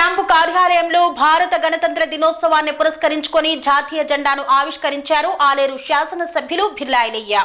Camp కార్యాలయంలో భారత గణతంత్ర దినోత్సవాన్ని పురస్కరించుకొని జాతీయ జెండాను ఆవిష్కరించారు ఆలేరు శాసనసభ్యులు బిర్లా ఐలయ్య.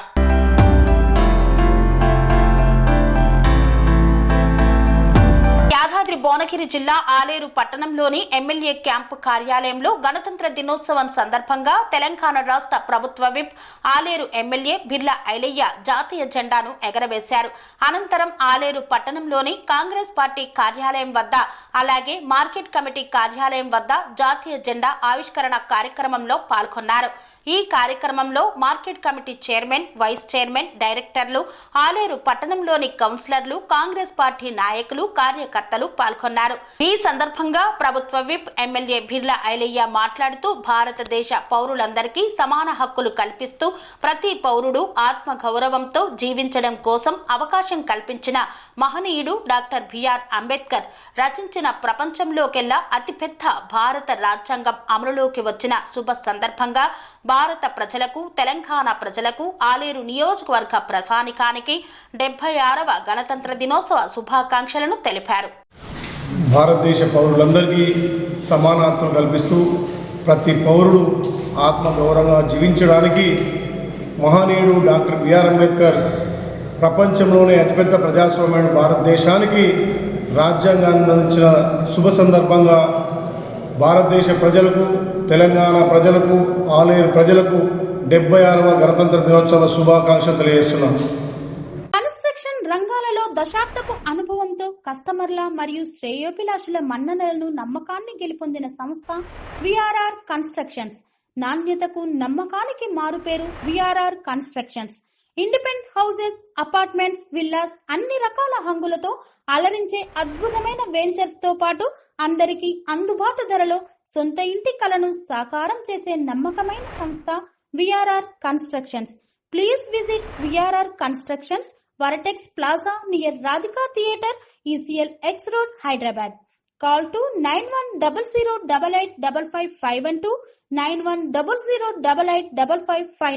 యాదాద్రి భువనగిరి జిల్లా ఆలేరు పట్టణంలోని ఎమ్మెల్యే క్యాంపు కార్యాలయంలో గణతంత్ర దినోత్సవం సందర్భంగా తెలంగాణ రాష్ట్ర ప్రభుత్వ విప్ ఆలేరు ఎమ్మెల్యే బిర్లా ఐలయ్య జాతీయ జెండాను ఎగరవేశారు. అనంతరం ఆలేరు పట్టణంలోని కాంగ్రెస్ పార్టీ కార్యాలయం వద్ద అలాగే మార్కెట్ కమిటీ కార్యాలయం వద్ద జాతీయ జెండా ఆవిష్కరణ కార్యక్రమంలో పాల్గొన్నారు. ఈ కార్యక్రమంలో market committee chairman, vice chairman, డైరెక్టర్లు, ఆలేరు పట్టణంలోని కౌన్సిలర్లు, కాంగ్రెస్ పార్టీ నాయకులు, కార్యకర్తలు పాల్గొన్నారు. ఈ సందర్భంగా ప్రభుత్వ విప్ ఎమ్మెల్యే బిర్లా ఐలయ్య మాట్లాడుతూ భారతదేశ పౌరులందరికీ సమాన హక్కులు కల్పిస్తూ ప్రతి పౌరుడు ఆత్మ గౌరవంతో జీవించడం కోసం అవకాశం కల్పించిన మహనీయుడు డాక్టర్ బిఆర్ అంబేద్కర్ రచించిన ప్రపంచంలోకెల్లా అతిపెద్ద భారత రాజ్యాంగం అమలులోకి వచ్చిన శుభ సందర్భంగా భారత ప్రజలకు, తెలంగాణ ప్రజలకు, ఆలేరు నియోజకవర్గ ప్రజానికానికి 76వ గణతంత్ర దినోత్సవ శుభాకాంక్షలను తెలిపారు. భారతదేశ పౌరులందరికీ సమాన హక్కులు కల్పిస్తూ ప్రతి పౌరుడు ఆత్మగౌరవంగా జీవించడానికి మహనీయుడు డాక్టర్ బిఆర్ అంబేద్కర్ ప్రపంచంలోనే అతిపెద్ద ప్రజాస్వామ్య భారతదేశానికి రాజ్యాంగాన్ని అందించిన శుభ సందర్భంగా భారతదేశ ప్రజలకు, తెలంగాణ ప్రజలకు, ఆలేరు ప్రజలకు 76వ గణతంత్ర దినోత్సవ శుభాకాంక్షలు తెలియజేస్తున్నాం. కన్స్ట్రక్షన్ రంగాలలో దశాబ్దపు అనుభవంతో కస్టమర్ల మరియు శ్రేయోభిలాషుల మన్ననలను, నమ్మకాన్ని గెలుపొందిన సంస్థ విఆర్ఆర్ కన్స్ట్రక్షన్స్. నాణ్యతకు, నమ్మకానికి మారుపేరు VRR constructions. Independent houses, apartments, villas అన్ని రకాల హంగులతో అలరించే అద్భుతమైన వెంచర్స్ తో పాటు అందరికీ అందుబాటు ధరలో సొంత ఇంటి కలను సాకారం చేసే నమ్మకమైన సంస్థ VRR constructions. Please visit VRR constructions, వరటెక్స్ plaza near Radhika theatre, ECL X Road, Hyderabad. Call to 910088555512, 9100885555.